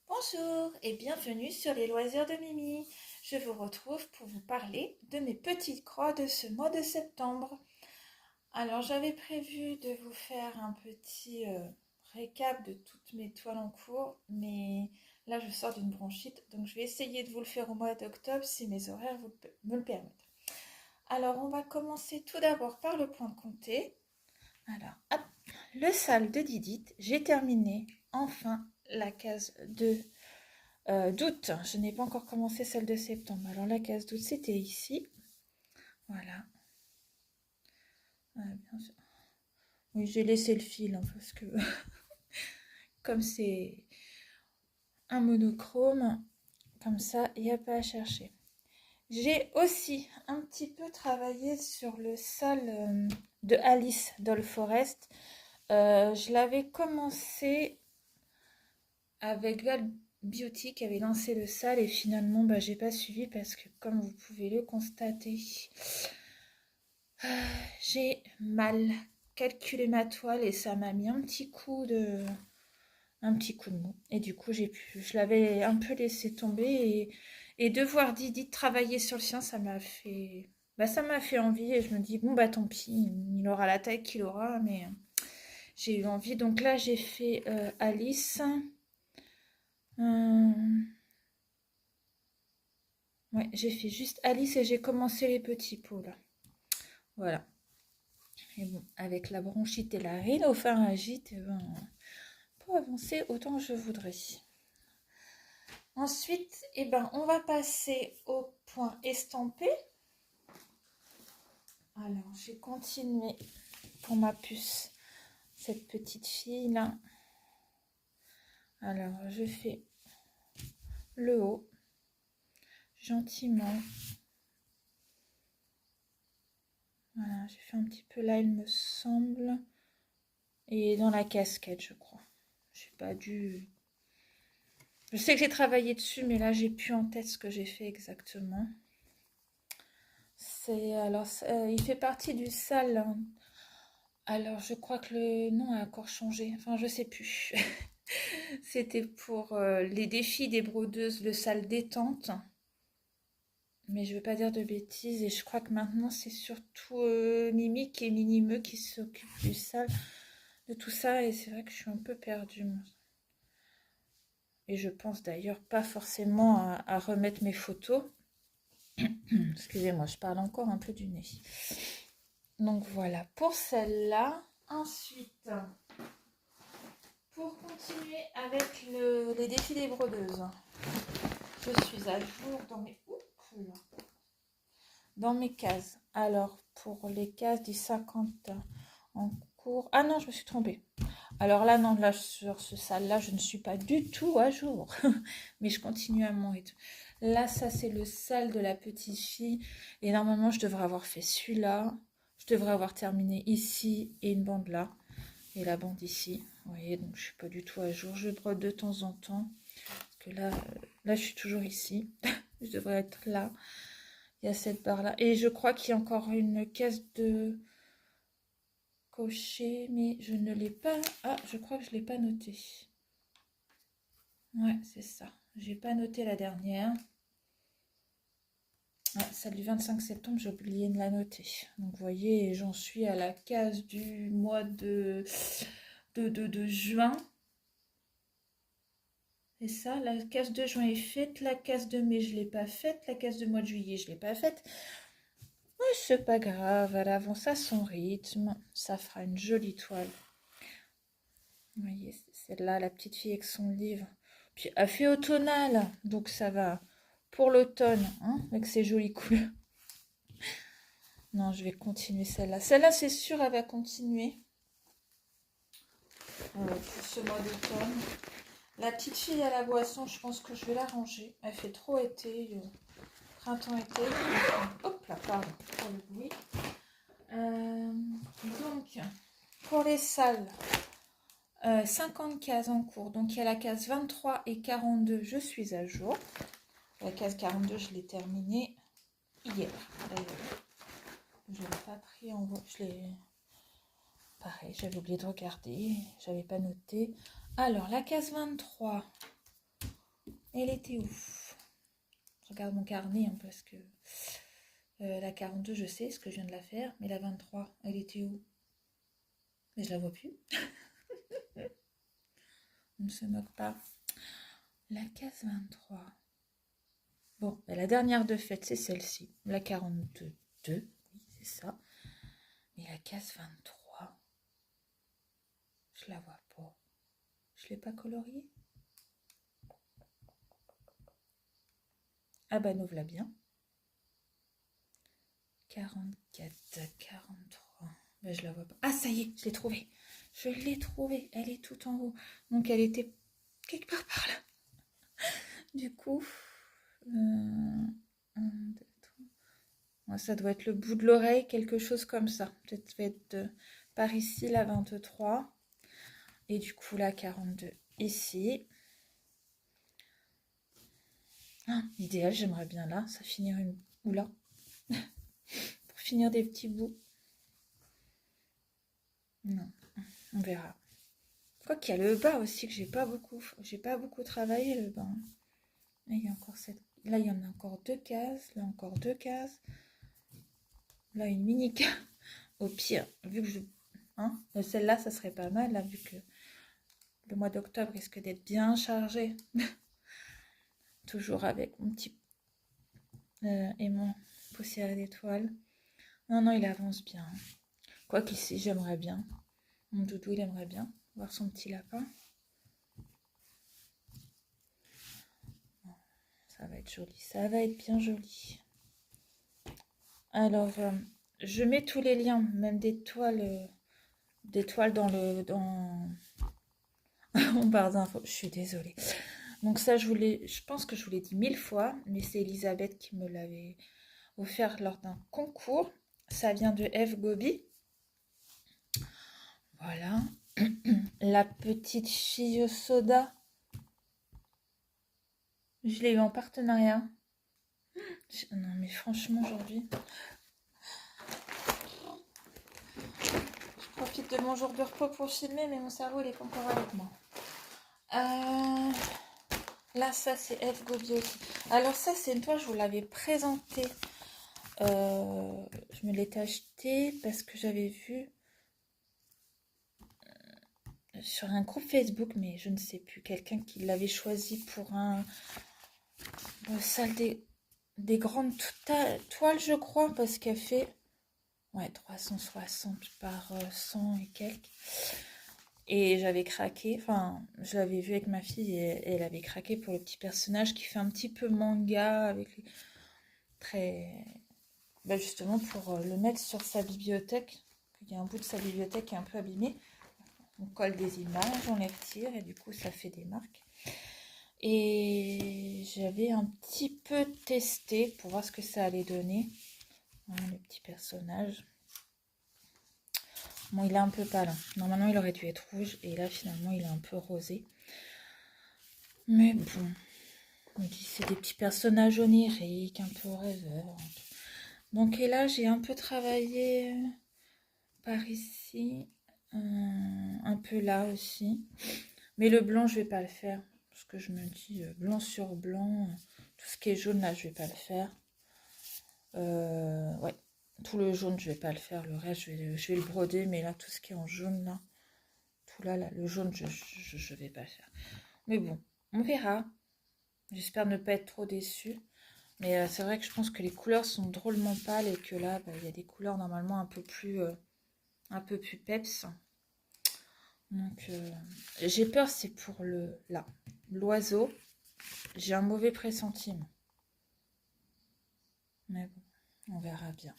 Bonjour et bienvenue sur les loisirs de Mimi. Je vous retrouve pour vous parler de mes petites croix de ce mois de septembre. Alors j'avais prévu de vous faire un petit récap de toutes mes toiles en cours, mais là je sors d'une bronchite, donc je vais essayer de vous le faire au mois d'octobre si mes horaires me le permettent. Alors on va commencer tout d'abord par le point de compter. Alors hop, le sale de Didite, j'ai terminé enfin la case d'août. Je n'ai pas encore commencé celle de septembre. Alors la case d'août, c'était ici. Voilà. Bien sûr. Oui, j'ai laissé le fil hein, parce que comme c'est un monochrome, comme ça, il n'y a pas à chercher. J'ai aussi un petit peu travaillé sur le sale de Alice Doll Forest. Je l'avais commencé avec Val Beauty qui avait lancé le sale et finalement j'ai pas suivi parce que comme vous pouvez le constater, j'ai mal calculé ma toile et ça m'a mis un petit coup de mou. Et du coup, je l'avais un peu laissé tomber et de voir Didi travailler sur le sien, ça m'a fait envie et je me dis bon tant pis, il aura la taille qu'il aura, mais j'ai eu envie. Donc là, j'ai fait Alice. Euh, ouais, j'ai fait juste Alice et j'ai commencé les petits pots là. Voilà. Et bon, avec la bronchite et la rhinopharyngite, pour avancer autant que je voudrais. Ensuite, on va passer au point estampé. Alors, j'ai continué pour ma puce, cette petite fille là. Alors, je fais le haut, gentiment. Voilà, j'ai fait un petit peu là, il me semble. Et dans la casquette, je crois. Je sais pas dû. Je sais que j'ai travaillé dessus, mais là, j'ai plus en tête ce que j'ai fait exactement. Il fait partie du sale. Alors, je crois que le nom a encore changé. Enfin, je sais plus. C'était pour les défis des brodeuses, le sale détente. Mais je veux pas dire de bêtises. Et je crois que maintenant, c'est surtout Mimique et Minimeux qui s'occupent du sale, de tout ça. Et c'est vrai que je suis un peu perdue. Moi. Et je pense d'ailleurs pas forcément à remettre mes photos. Excusez-moi, je parle encore un peu du nez. Donc voilà pour celle-là. Ensuite, pour continuer avec les défis des brodeuses, je suis à jour dans mes cases. Alors, pour les cases du 50 en cours... Ah non, je me suis trompée. Alors là, non, là, sur ce sale-là, je ne suis pas du tout à jour. Mais je continue à mon rythme. Là, ça, c'est le sale de la petite fille. Et normalement, je devrais avoir fait celui-là. Je devrais avoir terminé ici et une bande là. Et la bande ici. Vous voyez, donc je suis pas du tout à jour. Je brode de temps en temps. Parce que là je suis toujours ici. Je devrais être là. Il y a cette barre là. Et je crois qu'il y a encore une caisse de cocher. Mais je ne l'ai pas. Ah, je crois que je ne l'ai pas noté. Ouais, c'est ça. J'ai pas noté la dernière. Ouais, celle du 25 septembre, j'ai oublié de la noter. Donc vous voyez, j'en suis à la case du mois de juin. Et ça, la case de juin est faite, la case de mai, je ne l'ai pas faite, la case de mois de juillet, je ne l'ai pas faite. Mais c'est pas grave, elle avance à son rythme, ça fera une jolie toile. Vous voyez, c'est celle-là, la petite fille avec son livre. Puis elle fait automnale, donc ça va pour l'automne, hein, avec ses jolies couleurs. Non, je vais continuer celle-là. Celle-là, c'est sûr, elle va continuer pour ce mois d'automne. La petite fille à la boisson, je pense que je vais la ranger. Elle fait trop été, printemps-été. Hop là, pardon pour le bruit. Donc, pour les salles, 50 cases en cours. Donc, il y a la case 23 et 42, je suis à jour. La case 42, je l'ai terminée hier. Je l'ai pas pris en voie. Pareil, j'avais oublié de regarder. J'avais pas noté. Alors, la case 23. Elle était où? Je regarde mon carnet hein, parce que la 42, je sais ce que je viens de la faire. Mais la 23, elle était où? Mais je la vois plus. On ne se moque pas. La case 23. Bon, la dernière de fête, c'est celle-ci. La 42, oui, c'est ça. Mais la case 23, je la vois pas. Je ne l'ai pas coloriée. Ah bah, nous voilà bien. 44, 43. Ben, je la vois pas. Ah, ça y est, je l'ai trouvée. Je l'ai trouvée. Elle est tout en haut. Donc, elle était quelque part par là. Du coup, 1, 2, 3. Ouais, ça doit être le bout de l'oreille, quelque chose comme ça. Peut-être ça va être par ici, la 23. Et du coup, la 42 ici. Ah, idéal, j'aimerais bien là. Ça finir une... Ou là. Pour finir des petits bouts. Non, on verra. Quoi qu'il y a le bas aussi que j'ai pas beaucoup travaillé le bas. Là, il y a encore là, il y en a encore 2 cases. Là, encore 2 cases. Là, une mini case. Au pire, vu que hein, celle-là, ça serait pas mal, là, vu que le mois d'octobre risque d'être bien chargé. Toujours avec mon petit aimant poussière d'étoiles. Non, non, il avance bien. Quoi qu'ici, j'aimerais bien. Mon doudou, il aimerait bien voir son petit lapin. Ça va être joli, ça va être bien joli. Alors, je mets tous les liens, même des toiles dans le... en barre d'infos. Je suis désolée. Donc ça, je pense que je vous l'ai dit 1000 fois, mais c'est Elisabeth qui me l'avait offert lors d'un concours. Ça vient de F. Gobi. Voilà. La petite fille au soda. Je l'ai eu en partenariat. Non, mais franchement, aujourd'hui... Je profite de mon jour de repos pour filmer, mais mon cerveau, il est pas encore avec moi. Là, ça, c'est F. Gobi aussi. Alors ça, c'est une toile, je vous l'avais présenté. Je me l'étais acheté parce que j'avais vu sur un groupe Facebook, mais je ne sais plus, quelqu'un qui l'avait choisi pour un salle des grandes toiles, je crois, parce qu'elle fait 360 par 100 et quelques. Et j'avais craqué, enfin, je l'avais vu avec ma fille et elle avait craqué pour le petit personnage qui fait un petit peu manga, avec les très... justement pour le mettre sur sa bibliothèque. Il y a un bout de sa bibliothèque qui est un peu abîmé. On colle des images, on les retire et du coup ça fait des marques. Et j'avais un petit peu testé pour voir ce que ça allait donner. Voilà, le petit personnage. Bon, il est un peu pâle. Normalement, il aurait dû être rouge. Et là, finalement, il est un peu rosé. Mais bon. On dit c'est des petits personnages oniriques, un peu rêveurs. Donc, et là, j'ai un peu travaillé par ici. Un peu là aussi. Mais le blanc, je vais pas le faire. Parce que je me dis, blanc sur blanc, tout ce qui est jaune, là, je vais pas le faire. Ouais. Tout le jaune, je vais pas le faire. Le reste, je vais le broder. Mais là, tout ce qui est en jaune, là, tout là, le jaune, je vais pas le faire. Mais bon, on verra. J'espère ne pas être trop déçue. Mais c'est vrai que je pense que les couleurs sont drôlement pâles et que là, il y a des couleurs normalement un peu plus peps. Donc, j'ai peur, c'est pour l'oiseau. J'ai un mauvais pressentiment. Mais bon, on verra bien.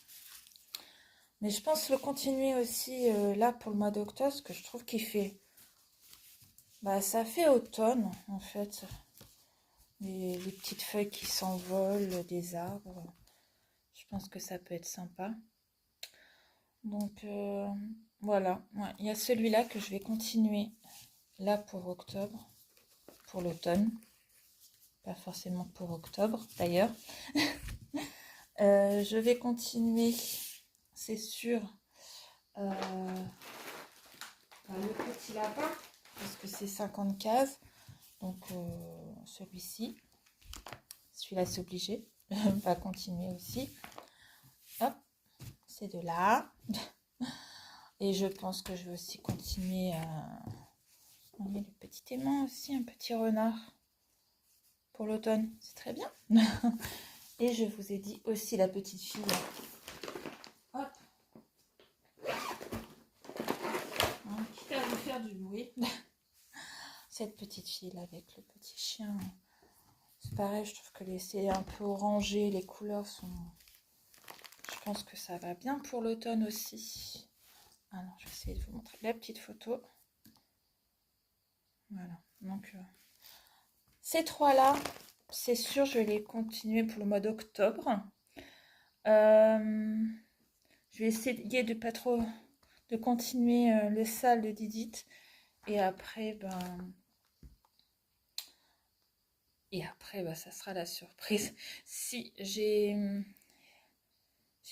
Mais je pense le continuer aussi là pour le mois d'octobre, parce que je trouve qu'il fait... ça fait automne, en fait. Les petites feuilles qui s'envolent des arbres. Je pense que ça peut être sympa. Donc, voilà. Ouais, il y a celui-là que je vais continuer là pour octobre, pour l'automne. Pas forcément pour octobre, d'ailleurs. Je vais continuer, c'est sûr, le petit lapin, parce que c'est 50 cases. Donc, celui-ci. Celui-là, c'est obligé. On va continuer aussi. Hop, c'est de là. Et je pense que je vais aussi continuer à... On met le petit aimant aussi, un petit renard pour l'automne. C'est très bien. Et je vous ai dit aussi la petite fille. Hop. Quitte à vous faire du bruit. Cette petite fille là avec le petit chien. C'est pareil, je trouve que c'est un peu orangé. Les couleurs sont... Je pense que ça va bien pour l'automne aussi. Alors, je vais essayer de vous montrer la petite photo. Voilà. Donc, ces trois-là, c'est sûr, je vais les continuer pour le mois d'octobre. Je vais essayer de pas trop... de continuer le sale de Didit. Et après, ça sera la surprise. Si j'ai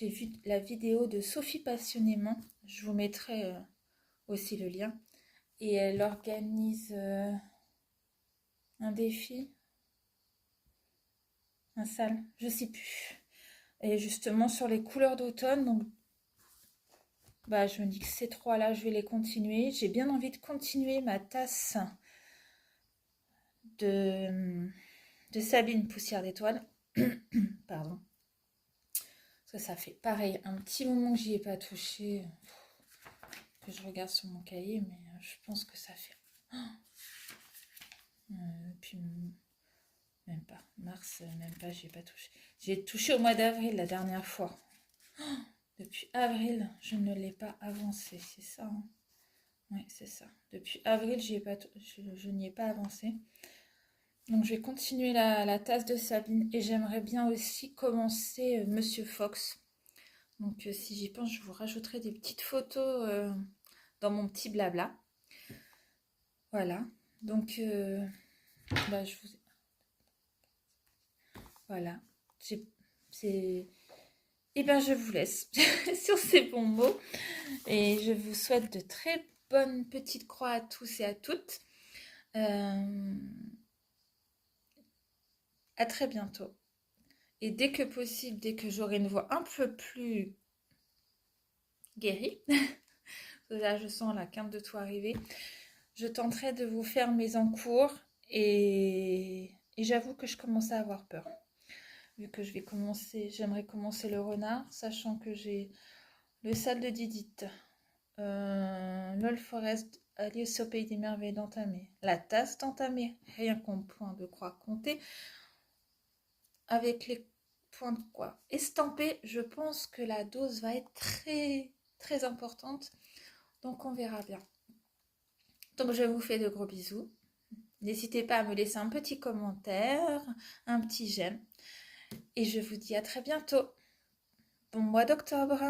vu la vidéo de Sophie Passionnément, je vous mettrai aussi le lien. Et elle organise un défi, un sale, je sais plus. Et justement sur les couleurs d'automne, donc je me dis que ces trois-là, je vais les continuer. J'ai bien envie de continuer ma tasse de Sabine Poussière d'étoiles. Pardon. Parce que ça fait pareil, un petit moment que j'y ai pas touché. Que je regarde sur mon cahier, mais je pense que ça fait... puis même pas. Mars, même pas, j'y ai pas touché. J'ai touché au mois d'avril la dernière fois. Depuis avril, je ne l'ai pas avancé, c'est ça hein. Oui, c'est ça. Depuis avril, je n'y ai pas avancé. Donc je vais continuer la tasse de Sabine et j'aimerais bien aussi commencer Monsieur Fox. Donc si j'y pense, je vous rajouterai des petites photos dans mon petit blabla. Voilà. Donc je vous... Voilà. Et je vous laisse sur ces bons mots. Et je vous souhaite de très bonnes petites croix à tous et à toutes. À très bientôt. Et dès que possible, dès que j'aurai une voix un peu plus guérie, là je sens la quinte de tout arriver, je tenterai de vous faire mes encours et j'avoue que je commence à avoir peur. Vu que j'aimerais commencer le renard, sachant que j'ai le sale de Didit, LOL Forest, Alice au pays des merveilles d'entamer, la tasse d'entamer, rien qu'en point de croix compté, avec les points de croix estampés, je pense que la dose va être très très importante, donc on verra bien. Donc je vous fais de gros bisous. N'hésitez pas à me laisser un petit commentaire, un petit j'aime. Et je vous dis à très bientôt. Bon mois d'octobre.